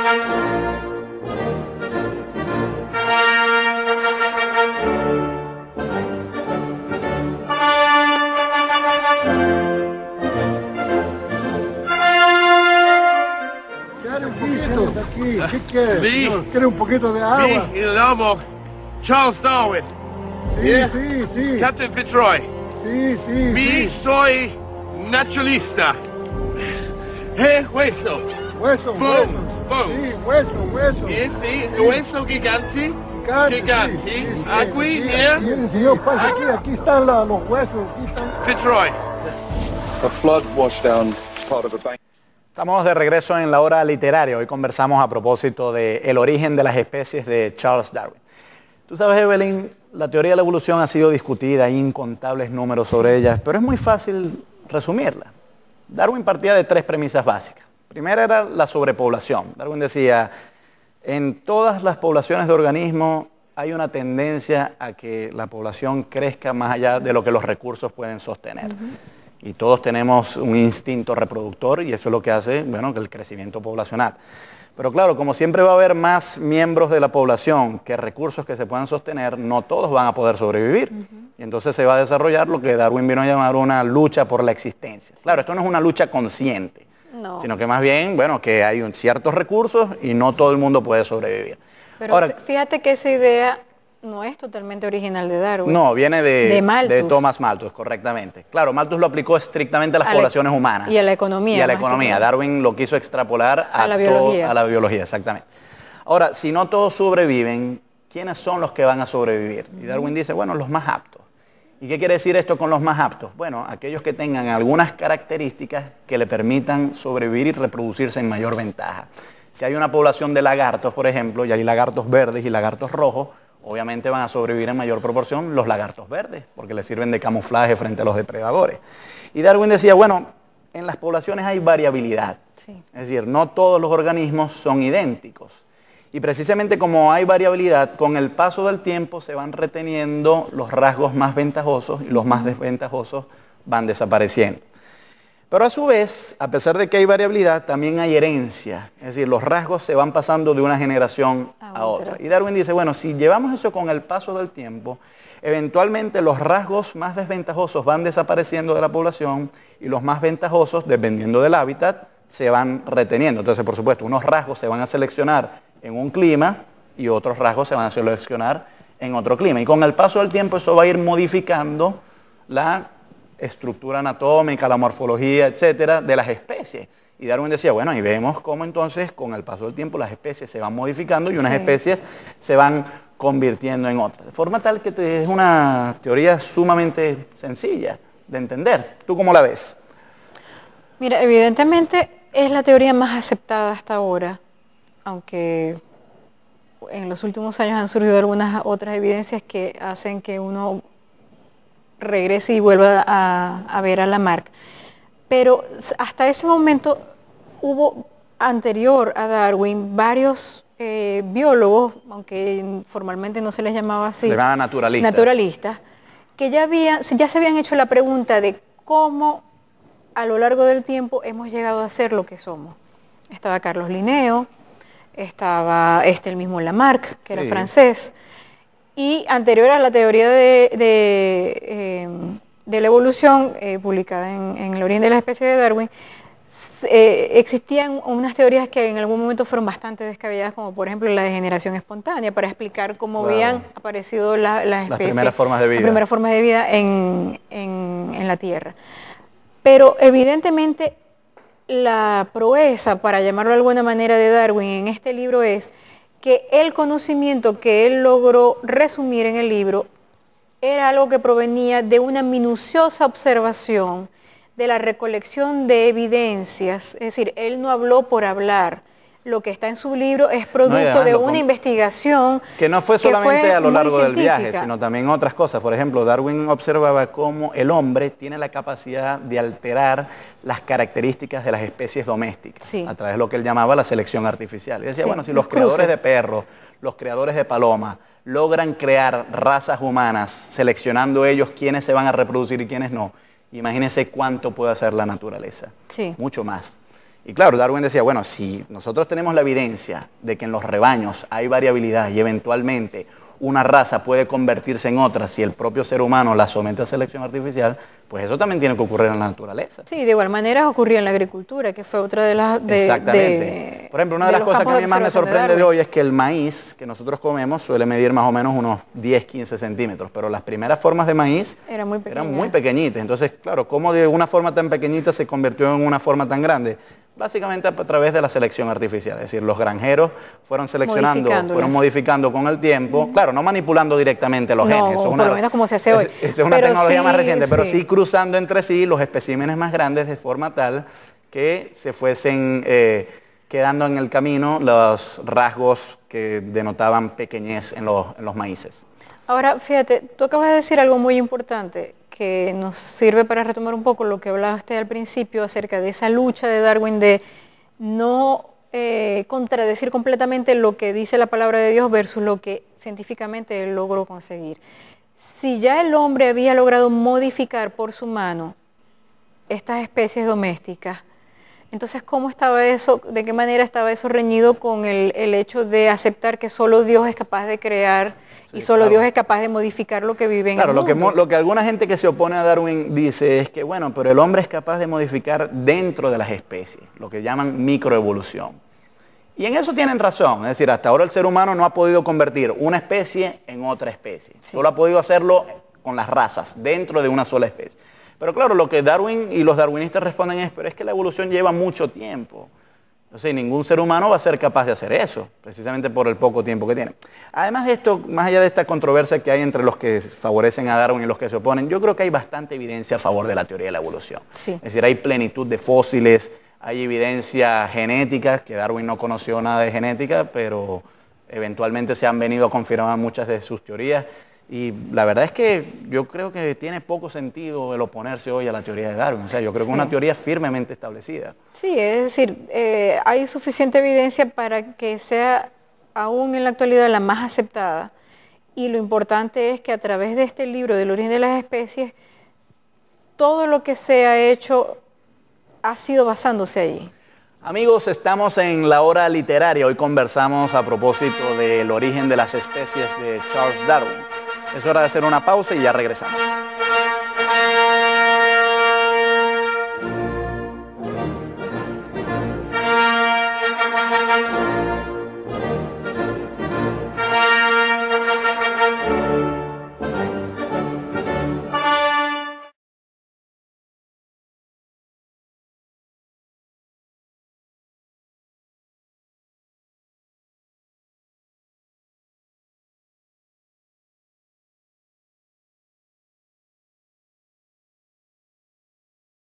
¿Qué quiere? ¿Quiere un poquito de agua? Mi, el amo Charles Darwin. Sí, Yeah? sí. Captain Fitzroy. Sí. Mi, soy naturalista. Hueso. Hueso. Bones. Sí, hueso. Sí, hueso gigante. Gigante. Sí. Aquí, here. Mire, señor, pasa aquí están los huesos. Aquí están. Fitzroy. A flood washed down part of a bank. Estamos de regreso en la hora literaria. Hoy conversamos a propósito del origen de las especies de Charles Darwin. Tú sabes, Evelyn, la teoría de la evolución ha sido discutida, hay incontables números sobre ella, pero es muy fácil resumirla. Darwin partía de tres premisas básicas. Primera era la sobrepoblación. Darwin decía, en todas las poblaciones de organismos hay una tendencia a que la población crezca más allá de lo que los recursos pueden sostener. Y todos tenemos un instinto reproductor y eso es lo que hace, bueno, que el crecimiento poblacional. Pero claro, como siempre va a haber más miembros de la población que recursos que se puedan sostener, no todos van a poder sobrevivir. Y entonces se va a desarrollar lo que Darwin vino a llamar una lucha por la existencia. Claro, esto no es una lucha consciente, sino que más bien, bueno, que hay ciertos recursos y no todo el mundo puede sobrevivir. Pero ahora, fíjate que esa idea no es totalmente original de Darwin. No, viene de Thomas Malthus, correctamente. Claro, Malthus lo aplicó estrictamente a las poblaciones humanas. Y a la economía. Y a la economía. Darwin lo quiso extrapolar a la biología, exactamente. Ahora, si no todos sobreviven, ¿quiénes son los que van a sobrevivir? Y Darwin dice, bueno, los más aptos. ¿Y qué quiere decir esto con los más aptos? Bueno, aquellos que tengan algunas características que le permitan sobrevivir y reproducirse en mayor ventaja. Si hay una población de lagartos, por ejemplo, y hay lagartos verdes y lagartos rojos, obviamente van a sobrevivir en mayor proporción los lagartos verdes, porque les sirven de camuflaje frente a los depredadores. Y Darwin decía, bueno, en las poblaciones hay variabilidad. Sí. Es decir, no todos los organismos son idénticos. Y precisamente como hay variabilidad, con el paso del tiempo se van reteniendo los rasgos más ventajosos y los más desventajosos van desapareciendo. Pero a su vez, a pesar de que hay variabilidad, también hay herencia. Es decir, los rasgos se van pasando de una generación a otra. Y Darwin dice, bueno, si llevamos eso con el paso del tiempo, eventualmente los rasgos más desventajosos van desapareciendo de la población y los más ventajosos, dependiendo del hábitat, se van reteniendo. Entonces, por supuesto, unos rasgos se van a seleccionar en un clima y otros rasgos se van a seleccionar en otro clima. Y con el paso del tiempo eso va a ir modificando la estructura anatómica, la morfología, etcétera, de las especies. Y Darwin decía, bueno, y vemos cómo entonces con el paso del tiempo las especies se van modificando y unas especies se van convirtiendo en otras. De forma tal que es una teoría sumamente sencilla de entender. ¿Tú cómo la ves? Mira, evidentemente es la teoría más aceptada hasta ahora, aunque en los últimos años han surgido algunas otras evidencias que hacen que uno regrese y vuelva a ver a Lamarck. Pero hasta ese momento hubo, anterior a Darwin, varios biólogos, aunque formalmente no se les llamaba así, se llamaban naturalistas, que ya se habían hecho la pregunta de cómo a lo largo del tiempo hemos llegado a ser lo que somos. Estaba Carlos Linneo, estaba el mismo Lamarck, que era francés, y anterior a la teoría de la evolución, publicada en El origen de la especie de Darwin, existían unas teorías que en algún momento fueron bastante descabelladas, como por ejemplo la degeneración espontánea, para explicar cómo habían aparecido las especies, las primeras formas de vida en la Tierra. Pero evidentemente la proeza, para llamarlo de alguna manera, de Darwin en este libro es que el conocimiento que él logró resumir en el libro era algo que provenía de una minuciosa observación, de la recolección de evidencias. Es decir, él no habló por hablar. Lo que está en su libro es producto de una investigación que no fue solamente a lo largo del viaje, sino también otras cosas. Por ejemplo, Darwin observaba cómo el hombre tiene la capacidad de alterar las características de las especies domésticas, a través de lo que él llamaba la selección artificial. Y decía, bueno, si los creadores de perros, los creadores de palomas, logran crear razas humanas, seleccionando ellos quiénes se van a reproducir y quiénes no, imagínense cuánto puede hacer la naturaleza. Mucho más. Y claro, Darwin decía, bueno, si nosotros tenemos la evidencia de que en los rebaños hay variabilidad y eventualmente una raza puede convertirse en otra si el propio ser humano la somete a selección artificial, pues eso también tiene que ocurrir en la naturaleza. Sí, de igual manera ocurría en la agricultura, que fue otra de las... Exactamente. Por ejemplo, una de las cosas que a mí más me sorprende de hoy es que el maíz que nosotros comemos suele medir más o menos unos 10-15 centímetros, pero las primeras formas de maíz eran muy pequeñitas. Entonces, claro, ¿cómo de una forma tan pequeñita se convirtió en una forma tan grande? Básicamente a través de la selección artificial, es decir, los granjeros fueron seleccionando, fueron modificando con el tiempo, claro, no manipulando directamente los genes, eso por lo menos como se hace hoy. Es una tecnología más reciente, pero sí cruzando entre sí los especímenes más grandes de forma tal que se fuesen quedando en el camino los rasgos que denotaban pequeñez en los maíces. Ahora, fíjate, tú acabas de decir algo muy importante que nos sirve para retomar un poco lo que hablaste al principio acerca de esa lucha de Darwin de no contradecir completamente lo que dice la palabra de Dios versus lo que científicamente él logró conseguir. Si ya el hombre había logrado modificar por su mano estas especies domésticas, entonces ¿cómo estaba eso, de qué manera estaba eso reñido con el hecho de aceptar que solo Dios es capaz de crear y solo Dios es capaz de modificar lo que vive en el mundo? Lo que alguna gente que se opone a Darwin dice es que, bueno, pero el hombre es capaz de modificar dentro de las especies, lo que llaman microevolución. Y en eso tienen razón, es decir, hasta ahora el ser humano no ha podido convertir una especie en otra especie. Sí. Solo ha podido hacerlo con las razas, dentro de una sola especie. Pero claro, lo que Darwin y los darwinistas responden es, pero es que la evolución lleva mucho tiempo. O sea, ningún ser humano va a ser capaz de hacer eso, precisamente por el poco tiempo que tiene. Además de esto, más allá de esta controversia que hay entre los que favorecen a Darwin y los que se oponen, yo creo que hay bastante evidencia a favor de la teoría de la evolución. Sí. Es decir, hay plenitud de fósiles, hay evidencia genética, que Darwin no conoció nada de genética, pero eventualmente se han venido a confirmar muchas de sus teorías. Y la verdad es que yo creo que tiene poco sentido el oponerse hoy a la teoría de Darwin. O sea, yo creo que es una teoría firmemente establecida. Sí, es decir, hay suficiente evidencia para que sea aún en la actualidad la más aceptada. Y lo importante es que a través de este libro del origen de las especies, todo lo que se ha hecho ha sido basándose allí. Amigos, estamos en la hora literaria. Hoy conversamos a propósito del origen de las especies de Charles Darwin. Es hora de hacer una pausa y ya regresamos.